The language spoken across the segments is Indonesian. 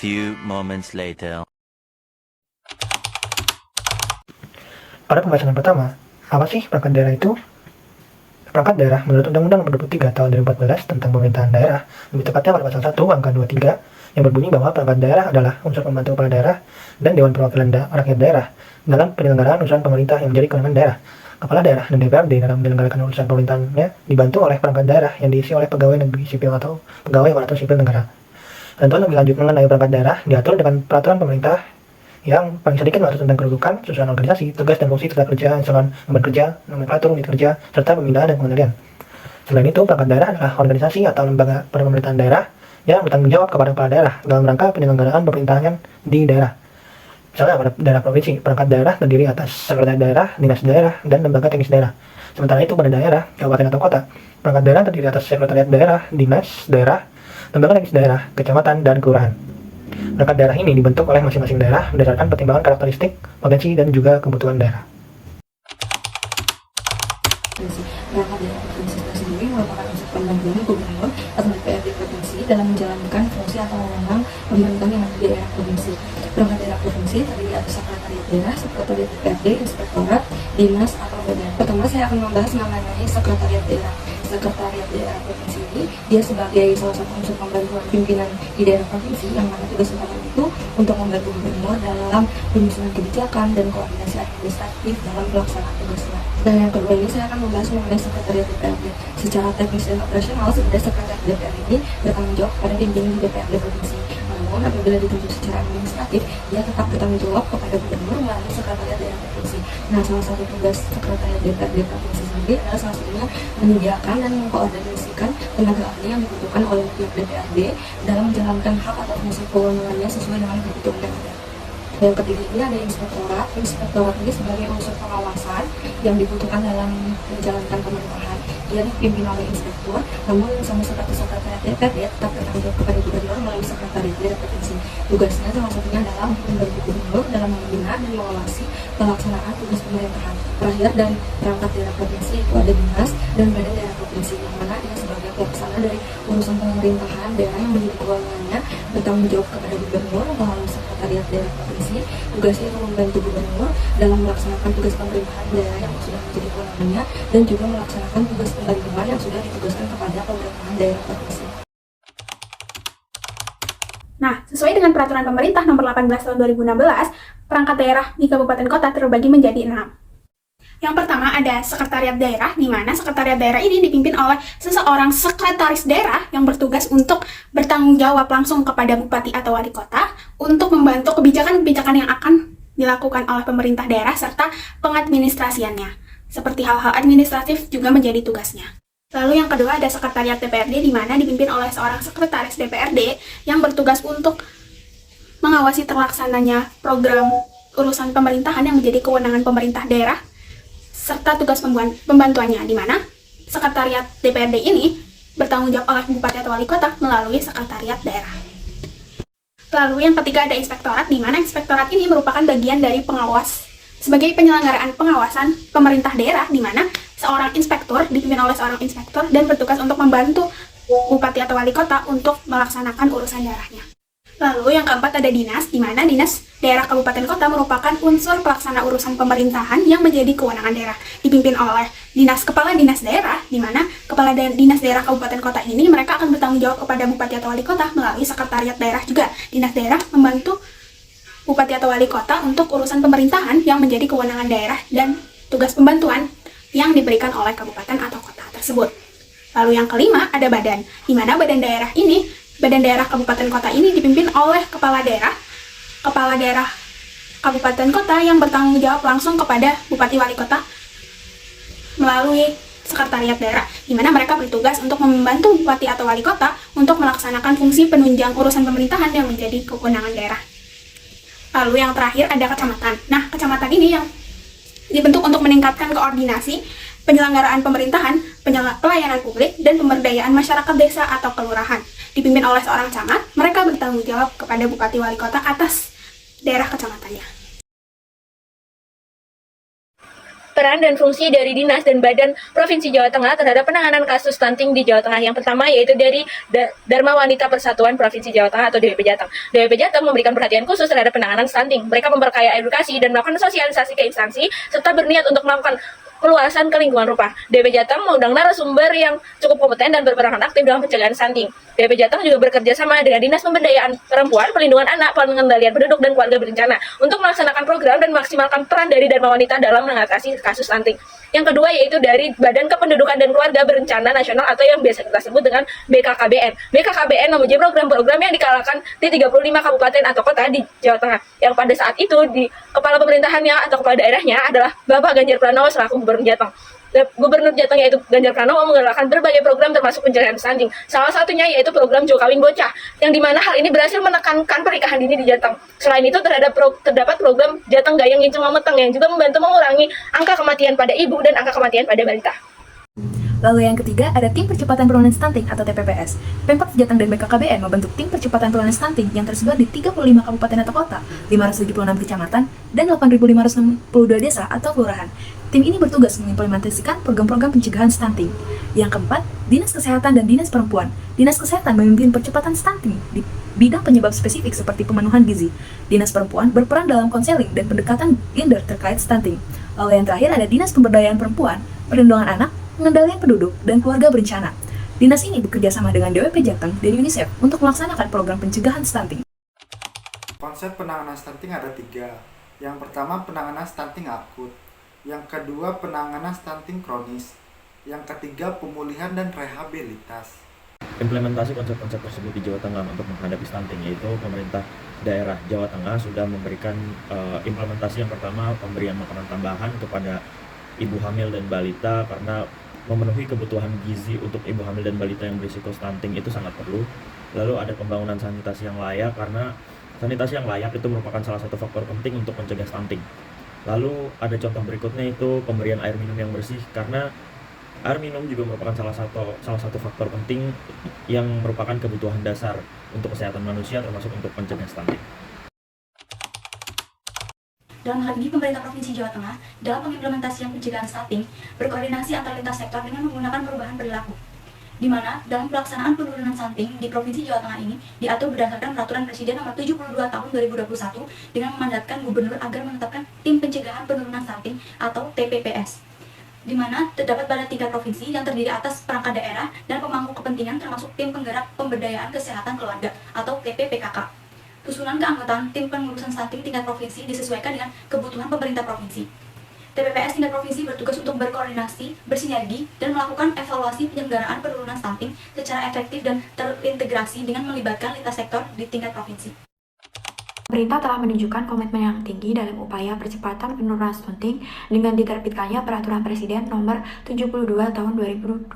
few moments later. Pada pembahasan pertama, apa sih perangkat daerah itu? Perangkat daerah menurut Undang-Undang Nomor 23 Tahun 2014 tentang Pemerintahan Daerah, lebih tepatnya pada pasal 1 angka 23 yang berbunyi bahwa perangkat daerah adalah unsur pembantu kepala daerah dan Dewan Perwakilan Rakyat Daerah dalam penyelenggaraan urusan pemerintah yang menjadi kewenangan daerah. Kepala daerah dan DPRD dalam menyelenggarakan urusan pemerintahannya dibantu oleh perangkat daerah yang diisi oleh pegawai negeri sipil atau pegawai aparatur sipil negara. Tentuan lebih lanjut mengenai perangkat daerah diatur dengan peraturan pemerintah yang paling sedikit mengatur tentang kedudukan, susunan organisasi, tugas dan fungsi tenaga kerja, eselon, lembaga kerja, nomenklatur, unit kerja, serta pemindahan dan pengendalian. Selain itu, perangkat daerah adalah organisasi atau lembaga pemerintahan daerah yang bertanggung jawab kepada kepala daerah dalam rangka penyelenggaraan pemerintahan di daerah. Misalnya pada daerah provinsi, perangkat daerah terdiri atas sekretariat daerah, dinas daerah, dan lembaga teknis daerah. Sementara itu pada daerah, kabupaten atau kota, perangkat daerah terdiri atas sekretariat daerah, dinas daerah, lembaga teknis daerah, kecamatan, dan kelurahan. Perangkat daerah ini dibentuk oleh masing-masing daerah berdasarkan pertimbangan karakteristik, potensi, dan juga kebutuhan daerah. Perangkat daerah provinsi tersendiri merupakan unsur pendampingan gubernur atau DPRD provinsi dalam menjalankan fungsi atau wewenang pemerintahan yang ada di daerah provinsi. Perangkat daerah provinsi terdiri atas sekretariat daerah, sekretariat DPRD, inspektorat, dinas, atau badan. Pertama saya akan membahas mengenai sekretariat daerah. Sekretariat daerah provinsi ini dia sebagai salah satu unsur pembantuan pimpinan di daerah provinsi yang mana tugas utama itu untuk membantu gubernur dalam penyusunan kebijakan dan koordinasi administratif dalam pelaksanaan tugasnya. Dan yang kedua ini saya akan membahas mengenai sekretariat DPRD. Secara teknis dan operasional sebenarnya sekretariat DPRD ini bertanggung jawab pada pimpinan DPRD provinsi. Namun apabila ditunjuk secara administratif, dia tetap bertanggung jawab kepada gubernur melalui sekretariat daerah provinsi. Nah, salah satu tugas sekretariat DPRD provinsi sendiri adalah salah satunya menyediakan dan mengkoordinasikan tenaga ahli yang dibutuhkan oleh pihak DPRD dalam menjalankan hak atau fungsi kewenangannya sesuai dengan kebutuhan daerah. Yang ketiga ini ada inspektorat. Inspektorat ini sebagai unsur pengawasan yang dibutuhkan dalam menjalankan pemerintahan. Dia dipimpin oleh inspektur, namun sama seperti sekretariat DPRD tetap bertanggung jawab kepada gubernur melalui sekretariat daerah provinsi. Tugasnya salah satunya adalah membantu gubernur dalam membina dan mengawasi pelaksanaan tugas pemerintahan. Terakhir dan perangkat daerah provinsi itu ada dinas dan badan daerah provinsi yang mana dia sebagai pelaksana dari urusan pemerintahan daerah yang menjadi kewenangannya bertanggung jawab kepada gubernur melalui sekretariat daerah provinsi. Tugasnya itu membantu gubernur dalam melaksanakan tugas pemerintahan daerah yang sudah menjadi kewenangannya dan juga melaksanakan tugas pembantuan yang sudah ditugaskan kepada pemerintahan daerah provinsi. Nah, sesuai dengan peraturan pemerintah nomor 18 tahun 2016, perangkat daerah di kabupaten kota terbagi menjadi 6. Yang pertama ada sekretariat daerah, di mana sekretariat daerah ini dipimpin oleh seseorang sekretaris daerah yang bertugas untuk bertanggung jawab langsung kepada bupati atau wali kota untuk membantu kebijakan-kebijakan yang akan dilakukan oleh pemerintah daerah serta pengadministrasiannya. Seperti hal-hal administratif juga menjadi tugasnya. Lalu yang kedua ada sekretariat DPRD, di mana dipimpin oleh seorang sekretaris DPRD yang bertugas untuk mengawasi terlaksananya program urusan pemerintahan yang menjadi kewenangan pemerintah daerah serta tugas pembantuannya, di mana sekretariat DPRD ini bertanggung jawab oleh bupati atau wali kota melalui sekretariat daerah. Lalu yang ketiga ada inspektorat, di mana inspektorat ini merupakan bagian dari pengawas sebagai penyelenggaraan pengawasan pemerintah daerah, di mana seorang inspektur dipimpin oleh seorang inspektur dan bertugas untuk membantu bupati atau wali kota untuk melaksanakan urusan daerahnya. Lalu yang keempat ada dinas, di mana dinas daerah kabupaten kota merupakan unsur pelaksana urusan pemerintahan yang menjadi kewenangan daerah, dipimpin oleh kepala dinas daerah, di mana kepala dinas daerah kabupaten kota ini mereka akan bertanggung jawab kepada bupati atau wali kota melalui sekretariat daerah juga. Dinas daerah membantu bupati atau wali kota untuk urusan pemerintahan yang menjadi kewenangan daerah dan tugas pembantuan yang diberikan oleh kabupaten atau kota tersebut. Lalu yang kelima ada badan, di mana badan daerah kabupaten kota ini dipimpin oleh kepala daerah kabupaten kota yang bertanggung jawab langsung kepada bupati wali kota melalui sekretariat daerah, di mana mereka bertugas untuk membantu bupati atau wali kota untuk melaksanakan fungsi penunjang urusan pemerintahan yang menjadi kewenangan daerah. Lalu yang terakhir ada kecamatan. Nah, kecamatan ini yang dibentuk untuk meningkatkan koordinasi penyelenggaraan pemerintahan, pelayanan publik, dan pemberdayaan masyarakat desa atau kelurahan. Dipimpin oleh seorang camat, mereka bertanggung jawab kepada bupati wali kota atas daerah kecamatannya. peran dan fungsi dari Dinas dan Badan Provinsi Jawa Tengah terhadap penanganan kasus stunting di Jawa Tengah. Yang pertama yaitu dari Dharma Wanita Persatuan Provinsi Jawa Tengah atau DWP Jateng. DWP Jateng memberikan perhatian khusus terhadap penanganan stunting. Mereka memperkaya edukasi dan melakukan sosialisasi ke instansi serta berniat untuk melakukan peluasan ke lingkungan rupa. DWP Jateng mengundang narasumber yang cukup kompeten dan berperan aktif dalam pencegahan stunting. DWP Jateng juga bekerja sama dengan Dinas Pemberdayaan Perempuan, Perlindungan Anak, Pengendalian Penduduk, dan Keluarga Berencana untuk melaksanakan program dan maksimalkan peran dari Dharma Wanita dalam mengatasi kasus stunting. Yang kedua yaitu dari Badan Kependudukan dan Keluarga Berencana Nasional atau yang biasa kita sebut dengan BKKBN. BKKBN memuji program-program yang dikalahkan di 35 kabupaten atau kota di Jawa Tengah. Yang pada saat itu di kepala pemerintahannya atau kepala daerahnya adalah Bapak Ganjar Pranowo selaku Gubernur Jateng. Gubernur Jateng yaitu Ganjar Pranowo menggalakkan berbagai program termasuk pencegahan stunting. Salah satunya yaitu program Jo Kawin Bocah, yang dimana hal ini berhasil menekankan pernikahan dini di Jateng. Selain itu terdapat program Jateng Gayeng Nginceng Mameteng yang juga membantu mengurangi angka kematian pada ibu dan angka kematian pada balita. Lalu yang ketiga ada Tim Percepatan Penurunan Stunting atau TPPS. Pemkab Jateng dan BKKBN membentuk Tim Percepatan Penurunan Stunting yang tersebar di 35 kabupaten atau kota, 576 kecamatan, dan 8.562 desa atau kelurahan. Tim ini bertugas mengimplementasikan program-program pencegahan stunting. Yang keempat, Dinas Kesehatan dan Dinas Perempuan. Dinas Kesehatan memimpin percepatan stunting di bidang penyebab spesifik seperti pemenuhan gizi. Dinas Perempuan berperan dalam konseling dan pendekatan gender terkait stunting. Lalu yang terakhir ada Dinas Pemberdayaan Perempuan, Perlindungan Anak, Pengendalian Penduduk, dan Keluarga Berencana. Dinas ini bekerja sama dengan DWP Jateng dan UNICEF untuk melaksanakan program pencegahan stunting. Konsep penanganan stunting ada 3. Yang pertama penanganan stunting akut. Yang kedua penanganan stunting kronis. Yang ketiga pemulihan dan rehabilitas. Implementasi konsep-konsep tersebut di Jawa Tengah untuk menghadapi stunting, yaitu pemerintah daerah Jawa Tengah sudah memberikan implementasi yang pertama pemberian makanan tambahan kepada ibu hamil dan balita karena memenuhi kebutuhan gizi untuk ibu hamil dan balita yang berisiko stunting itu sangat perlu. Lalu ada pembangunan sanitasi yang layak karena sanitasi yang layak itu merupakan salah satu faktor penting untuk mencegah stunting. Lalu ada contoh berikutnya itu pemberian air minum yang bersih karena air minum juga merupakan salah satu faktor penting yang merupakan kebutuhan dasar untuk kesehatan manusia termasuk untuk mencegah stunting. Dalam hal ini, pemerintah Provinsi Jawa Tengah dalam mengimplementasikan pencegahan stunting berkoordinasi antar lintas sektor dengan menggunakan perubahan perilaku, di mana dalam pelaksanaan penurunan stunting di Provinsi Jawa Tengah ini diatur berdasarkan Peraturan Presiden Nomor 72 Tahun 2021 dengan memandatkan Gubernur agar menetapkan Tim Pencegahan Penurunan Stunting atau TPPS, di mana terdapat pada tingkat provinsi yang terdiri atas perangkat daerah dan pemangku kepentingan termasuk Tim Penggerak Pemberdayaan Kesehatan Keluarga atau TPPKK. Susunan keanggotaan tim pengurusan stunting tingkat provinsi disesuaikan dengan kebutuhan pemerintah provinsi. TPPS tingkat provinsi bertugas untuk berkoordinasi, bersinergi, dan melakukan evaluasi penyelenggaraan penurunan stunting secara efektif dan terintegrasi dengan melibatkan lintas sektor di tingkat provinsi. Pemerintah telah menunjukkan komitmen yang tinggi dalam upaya percepatan penurunan stunting dengan diterbitkannya Peraturan Presiden Nomor 72 Tahun 2021.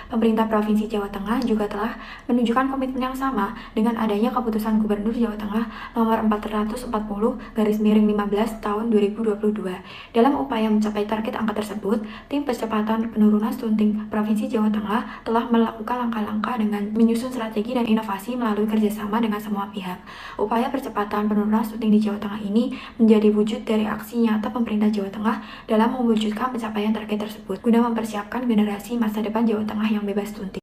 Pemerintah Provinsi Jawa Tengah juga telah menunjukkan komitmen yang sama dengan adanya Keputusan Gubernur Jawa Tengah Nomor 440/15 Tahun 2022. Dalam upaya mencapai target angka tersebut, Tim Percepatan Penurunan Stunting Provinsi Jawa Tengah telah melakukan langkah-langkah dengan menyusun strategi dan inovasi melalui kerjasama dengan semua pihak. Upaya percepatan penurunan stunting di Jawa Tengah ini menjadi wujud dari aksi nyata pemerintah Jawa Tengah dalam mewujudkan pencapaian target tersebut guna mempersiapkan generasi masa depan Jawa Tengah yang bebas stunting.